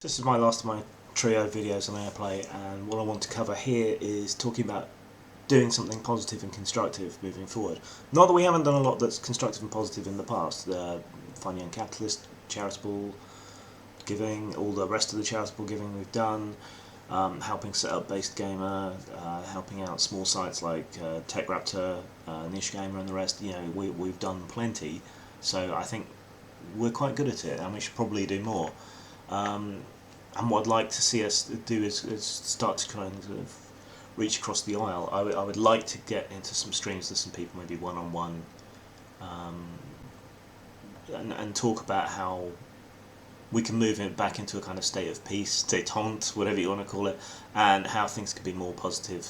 This is my last of my trio videos on Airplay, and what I want to cover here is talking about doing something positive and constructive moving forward. Not that we haven't done a lot that's constructive and positive in the past. Fine Young Capitalist, charitable giving, all the rest of the charitable giving we've done, helping set up Based Gamer, helping out small sites like Tech Raptor, Niche Gamer and the rest. You know, we've done plenty, so I think we're quite good at it, and we should probably do more. And what I'd like to see us do is start to kind of reach across the aisle. I would like to get into some streams with some people, maybe one-on-one, and talk about how we can move it back into a kind of state of peace, détente, whatever you want to call it, and how things could be more positive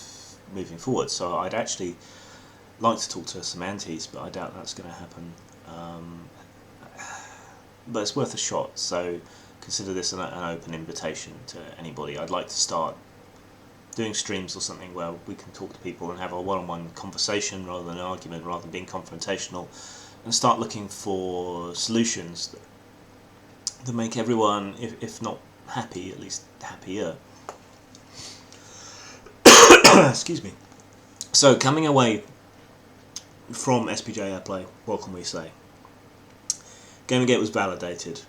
moving forward. So I'd actually like to talk to some aunties, but I doubt that's going to happen. But it's worth a shot, so consider this an open invitation to anybody. I'd like to start doing streams or something where we can talk to people and have a one-on-one conversation rather than an argument, rather than being confrontational, and start looking for solutions that make everyone, if not happy, at least happier. Excuse me. So, coming away from SPJ Airplay, what can we say? Gamergate was validated.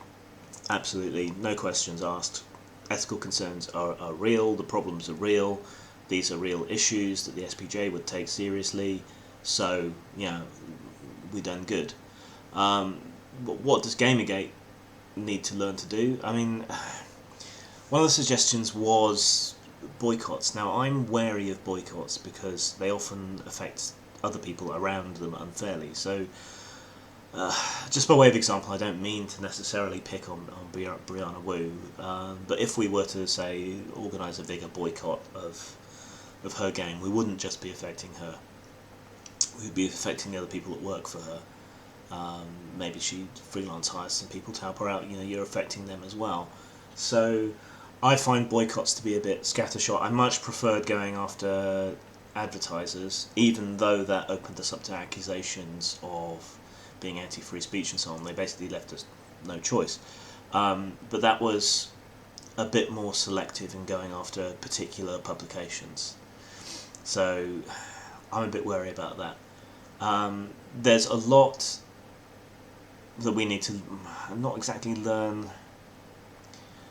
Absolutely, no questions asked. Ethical concerns are real, the problems are real, these are real issues that the SPJ would take seriously, so, you know, we've done good. But what does Gamergate need to learn to do? I mean, one of the suggestions was boycotts. Now, I'm wary of boycotts because they often affect other people around them unfairly, so just by way of example, I don't mean to necessarily pick on Brianna Wu, but if we were to, say, organise a bigger boycott of her game, we wouldn't just be affecting her, we'd be affecting the other people that work for her. Maybe she freelance hires some people to help her out, you know, you're affecting them as well. So I find boycotts to be a bit scattershot. I much preferred going after advertisers, even though that opened us up to accusations of being anti-free speech and so on. They basically left us no choice. But that was a bit more selective in going after particular publications. So I'm a bit wary about that. There's a lot that we need to not exactly learn.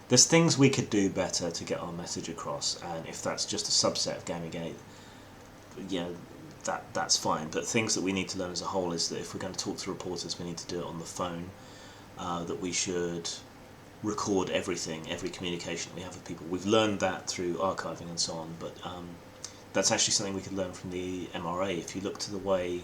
There's things we could do better to get our message across, and if that's just a subset of Gamergate, you know, that's fine, but things that we need to learn as a whole is that if we're going to talk to reporters, we need to do it on the phone, that we should record everything, every communication that we have with people. We've learned that through archiving and so on, but that's actually something we could learn from the MRA. If you look to the way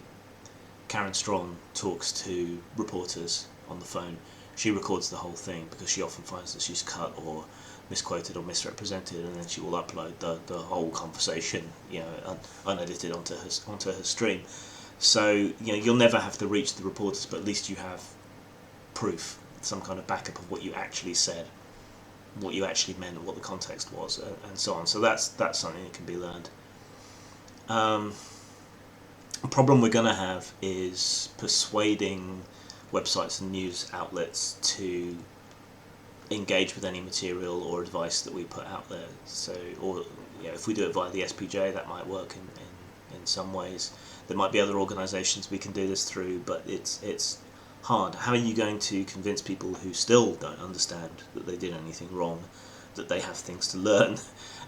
Karen Strong talks to reporters on the phone, she records the whole thing because she often finds that she's cut or misquoted or misrepresented, and then she will upload the whole conversation, you know, unedited onto her stream. So, you know, you'll never have to reach the reporters, but at least you have proof, some kind of backup of what you actually said, what you actually meant, and what the context was, and so on. So that's something that can be learned. A problem we're going to have is persuading websites and news outlets to engage with any material or advice that we put out there. So, or you know, if we do it via the SPJ, that might work in some ways. There might be other organisations we can do this through, but it's hard. How are you going to convince people who still don't understand that they did anything wrong, that they have things to learn,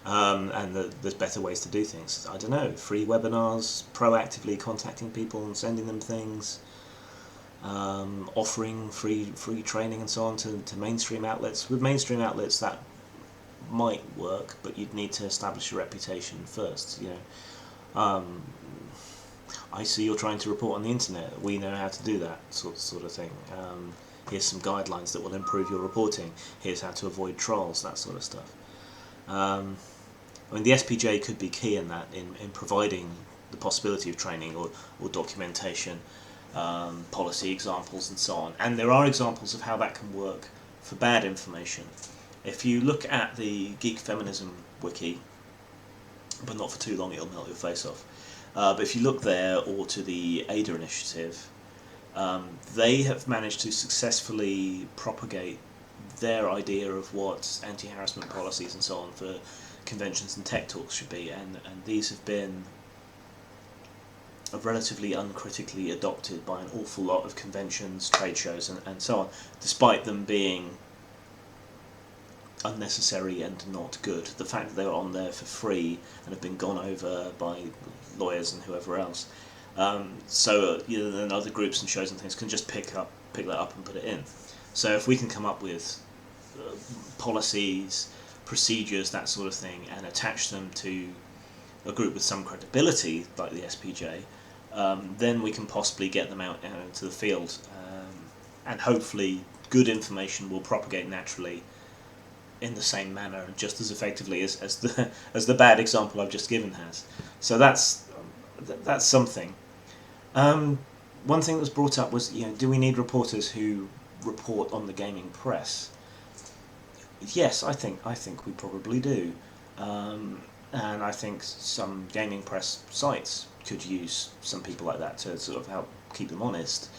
and that there's better ways to do things? I don't know, free webinars, proactively contacting people and sending them things, offering free training and so on to mainstream outlets. With mainstream outlets that might work, but you'd need to establish a reputation first, you know. I see you're trying to report on the internet, we know how to do that, sort of thing. Here's some guidelines that will improve your reporting, here's how to avoid trolls, that sort of stuff. I mean, the SPJ could be key in that, in providing the possibility of training or documentation, policy examples and so on. And there are examples of how that can work for bad information. If you look at the Geek Feminism wiki, but not for too long, it'll melt your face off. But if you look there, or to the Ada initiative, they have managed to successfully propagate their idea of what anti-harassment policies and so on for conventions and tech talks should be, and these have been relatively uncritically adopted by an awful lot of conventions, trade shows, and so on, despite them being unnecessary and not good. The fact that they were on there for free and have been gone over by lawyers and whoever else, then other groups and shows and things can just pick that up and put it in. So if we can come up with policies, procedures, that sort of thing, and attach them to a group with some credibility like the SPJ, then we can possibly get them out into the field, and hopefully good information will propagate naturally in the same manner and just as effectively as the bad example I've just given has. So that's something. One thing that was brought up was, do we need reporters who report on the gaming press? Yes, I think we probably do, and I think some gaming press sites could use some people like that to sort of help keep them honest,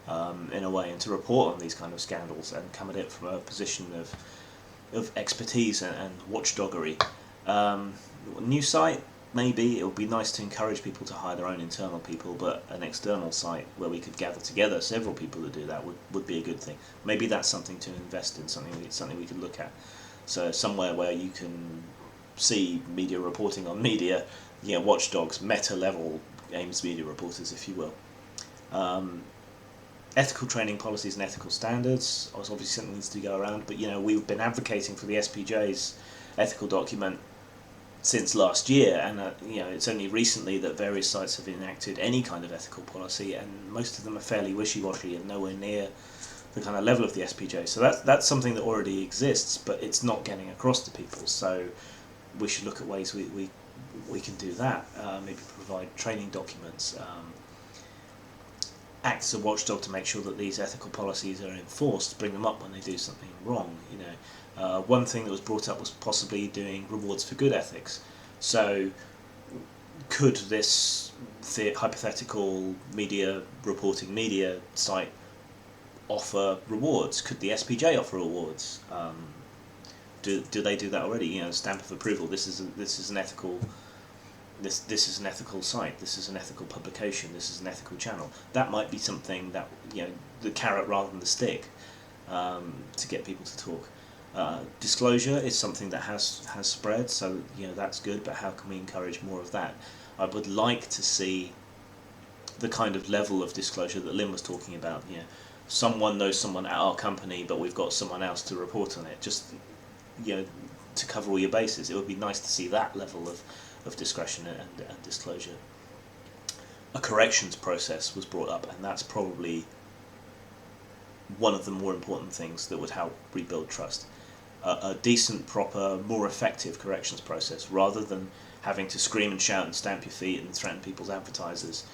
in a way, and to report on these kind of scandals and come at it from a position of expertise and watchdoggery. New site, maybe it would be nice to encourage people to hire their own internal people, but an external site where we could gather together several people to do that would be a good thing. Maybe that's something to invest in, something we could look at. So somewhere where you can see media reporting on media, watchdogs, meta-level games media reporters, if you will. Ethical training policies and ethical standards, obviously something needs to go around, but we've been advocating for the SPJ's ethical document since last year, and it's only recently that various sites have enacted any kind of ethical policy, and most of them are fairly wishy-washy and nowhere near the kind of level of the SPJ. So that's something that already exists, but it's not getting across to people. So we should look at ways we can do that. Maybe provide training documents. Act as a watchdog to make sure that these ethical policies are enforced, bring them up when they do something wrong. One thing that was brought up was possibly doing rewards for good ethics. So could this hypothetical media site offer rewards? Could the SPJ offer rewards? Do they do that already? Stamp of approval. This is an ethical. This is an ethical site, this is an ethical publication, this is an ethical channel. That might be something that, the carrot rather than the stick, to get people to talk. Disclosure is something that has spread, so that's good, but how can we encourage more of that? I would like to see the kind of level of disclosure that Lynn was talking about. Someone knows someone at our company, but we've got someone else to report on it, just to cover all your bases. It would be nice to see that level of discretion and disclosure. A corrections process was brought up, and that's probably one of the more important things that would help rebuild trust. A decent, proper, more effective corrections process, rather than having to scream and shout and stamp your feet and threaten people's advertisers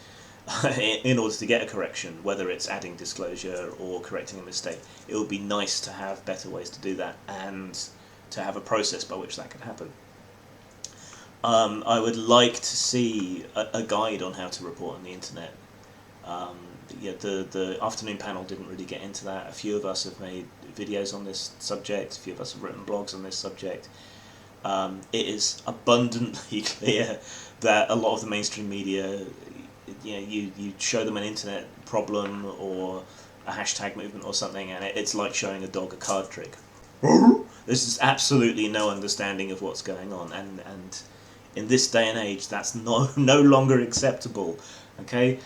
in order to get a correction, whether it's adding disclosure or correcting a mistake. It would be nice to have better ways to do that, and to have a process by which that can happen. I would like to see a guide on how to report on the internet. The afternoon panel didn't really get into that. A few of us have made videos on this subject. A few of us have written blogs on this subject. It is abundantly clear that a lot of the mainstream media, you show them an internet problem or a hashtag movement or something, and it's like showing a dog a card trick. There's just absolutely no understanding of what's going on, and in this day and age, that's no longer acceptable. Okay,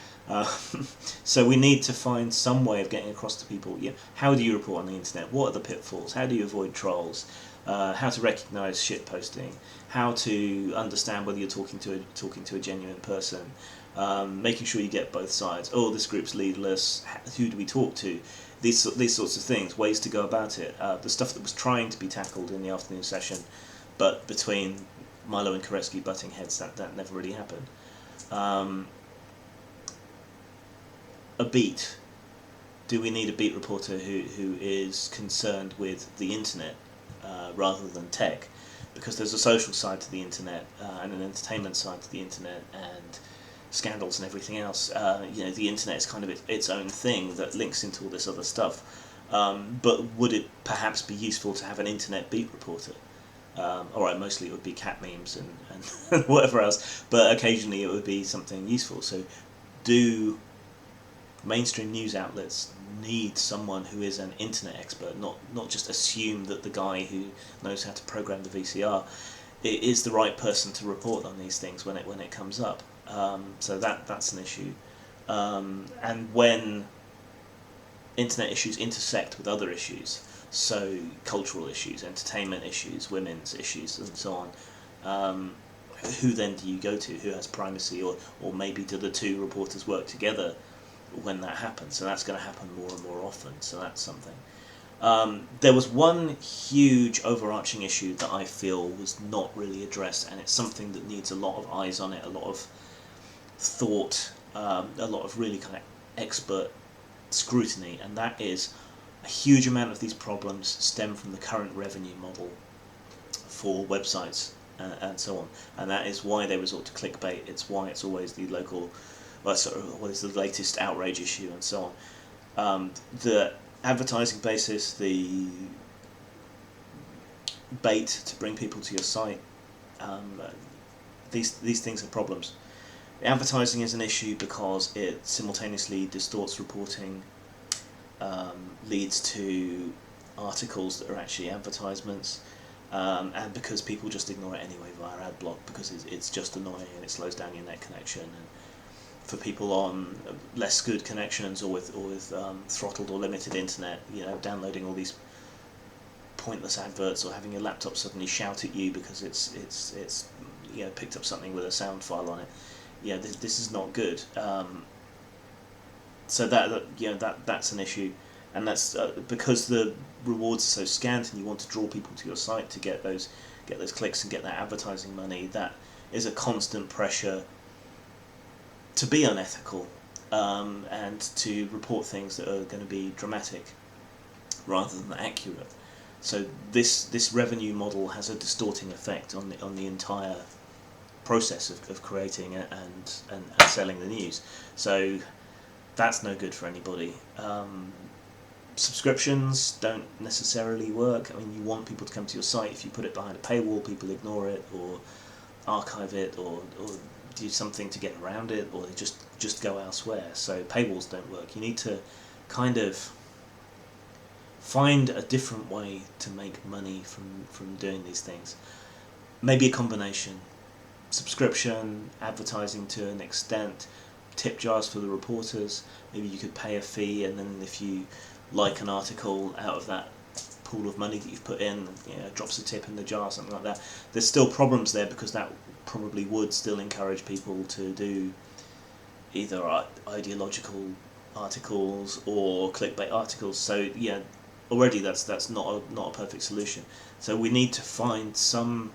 so we need to find some way of getting across to people. How do you report on the internet? What are the pitfalls? How do you avoid trolls? How to recognise shit posting? How to understand whether you're talking to a genuine person? Making sure you get both sides. Oh, this group's leaderless. Who do we talk to? These sorts of things. Ways to go about it. The stuff that was trying to be tackled in the afternoon session, but between Milo and Koretsky butting heads, that never really happened. A beat. Do we need a beat reporter who is concerned with the internet rather than tech? Because there's a social side to the internet and an entertainment side to the internet, and scandals and everything else. The internet is kind of its own thing that links into all this other stuff. But would it perhaps be useful to have an internet beat reporter? Alright, mostly it would be cat memes and whatever else, but occasionally it would be something useful. So do mainstream news outlets need someone who is an internet expert, not just assume that the guy who knows how to program the VCR is the right person to report on these things when it comes up. So that's an issue. And when internet issues intersect with other issues, so cultural issues, entertainment issues, women's issues, and so on, who then do you go to? Who has primacy, or maybe do the two reporters work together when that happens? So that's going to happen more and more often. So that's something. There was one huge overarching issue that I feel was not really addressed, and it's something that needs a lot of eyes on it, a lot of thought, a lot of really kind of expert scrutiny, and that is a huge amount of these problems stem from the current revenue model for websites and so on, and that is why they resort to clickbait. It's why it's always the local, what is the latest outrage issue and so on. The advertising basis, the bait to bring people to your site, these things are problems. Advertising is an issue because it simultaneously distorts reporting, leads to articles that are actually advertisements, and because people just ignore it anyway via ad block because it's just annoying and it slows down your net connection. And for people on less good connections or with throttled or limited internet, downloading all these pointless adverts or having your laptop suddenly shout at you because it's picked up something with a sound file on it. This is not good. So that's an issue, and that's because the rewards are so scant, and you want to draw people to your site to get those clicks and get that advertising money. That is a constant pressure to be unethical, and to report things that are going to be dramatic rather than accurate. So this revenue model has a distorting effect on the entire process of creating and selling the news. So that's no good for anybody. Subscriptions don't necessarily work. I mean, you want people to come to your site. If you put it behind a paywall, people ignore it or archive it or do something to get around it, or they just go elsewhere. So paywalls don't work. You need to kind of find a different way to make money from doing these things. Maybe a combination. Subscription, advertising to an extent, tip jars for the reporters. Maybe you could pay a fee, and then if you like an article out of that pool of money that you've put in, drops a tip in the jar, something like that. There's still problems there because that probably would still encourage people to do either ideological articles or clickbait articles. So already that's not a perfect solution. So we need to find some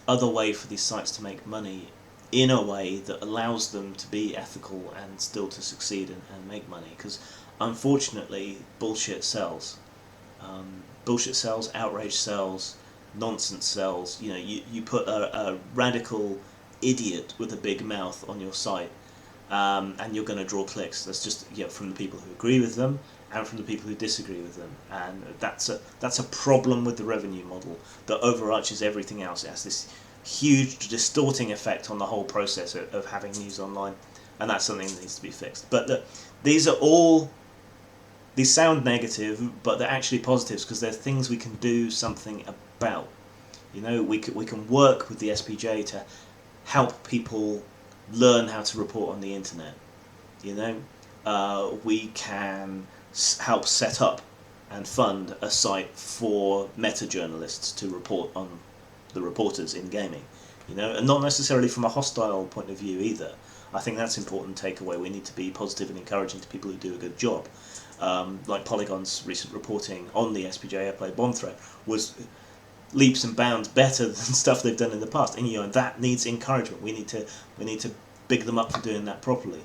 other way for these sites to make money in a way that allows them to be ethical and still to succeed and make money, because unfortunately bullshit sells. Bullshit sells, outrage sells, nonsense sells. You put a radical idiot with a big mouth on your site, and you're going to draw clicks. That's just from the people who agree with them and from the people who disagree with them, and that's a problem with the revenue model that overarches everything else. It has this huge distorting effect on the whole process of having news online, and that's something that needs to be fixed. But these sound negative, but they're actually positives because they're things we can do something about. We can work with the SPJ to help people learn how to report on the internet. We can help set up and fund a site for meta-journalists to report on the reporters in gaming, and not necessarily from a hostile point of view either. I think that's important takeaway. We need to be positive and encouraging to people who do a good job. Like Polygon's recent reporting on the SPJ Airplay bomb threat was leaps and bounds better than stuff they've done in the past, and that needs encouragement. We need to big them up for doing that properly.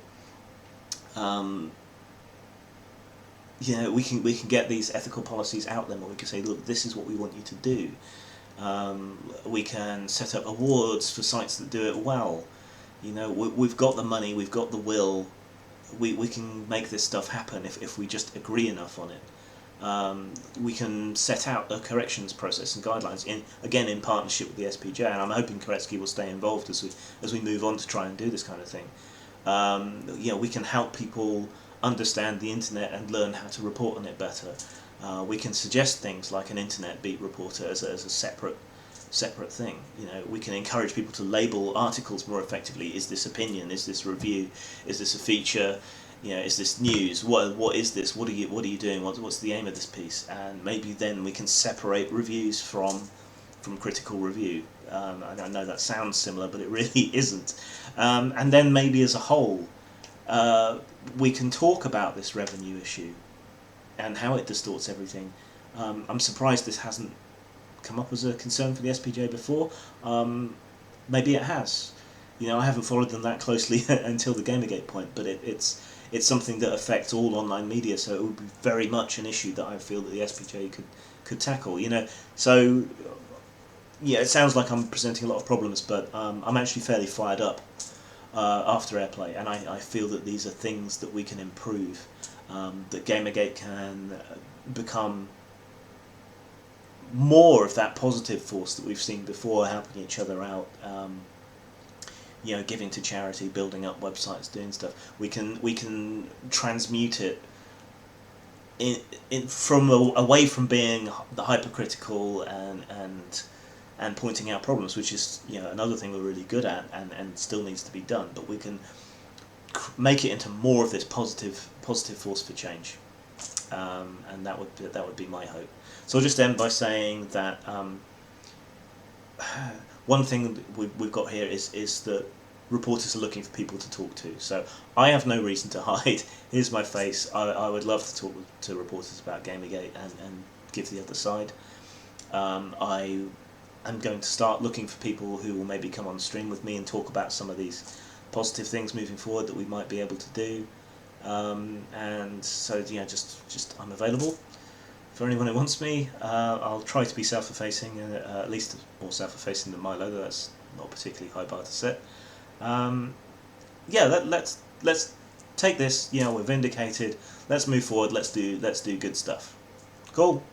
We can get these ethical policies out there, or we can say, look, this is what we want you to do. We can set up awards for sites that do it well. We've got the money, we've got the will. We can make this stuff happen if we just agree enough on it. We can set out a corrections process and guidelines in partnership with the SPJ, and I'm hoping Koretsky will stay involved as we move on to try and do this kind of thing. We can help people understand the internet and learn how to report on it better. We can suggest things like an internet beat reporter as a separate thing. We can encourage people to label articles more effectively. Is this opinion? Is this review? Is this a feature? Is this news? What is this? What are you doing? What's the aim of this piece? And maybe then we can separate reviews from critical review. I know that sounds similar, but it really isn't. And then maybe as a whole, we can talk about this revenue issue and how it distorts everything. I'm surprised this hasn't come up as a concern for the SPJ before. Maybe it has. I haven't followed them that closely until the Gamergate point, but it's something that affects all online media, so it would be very much an issue that I feel that the SPJ could tackle. So yeah, it sounds like I'm presenting a lot of problems, but I'm actually fairly fired up after Airplay, and I feel that these are things that we can improve, that Gamergate can become more of that positive force that we've seen before, helping each other out, giving to charity, building up websites, doing stuff. We can transmute it away from being the hypercritical and pointing out problems, which is another thing we're really good at and still needs to be done. But we can make it into more of this positive force for change, and that would be my hope. So I'll just end by saying that one thing we've got here is that reporters are looking for people to talk to. So I have no reason to hide. Here's my face. I would love to talk to reporters about Gamergate and give the other side. I'm going to start looking for people who will maybe come on stream with me and talk about some of these positive things moving forward that we might be able to do. And so just I'm available for anyone who wants me. I'll try to be self-effacing, at least more self-effacing than Milo, though that's not a particularly high bar to set. Let's take this. We're vindicated. Let's move forward. Let's do good stuff. Cool.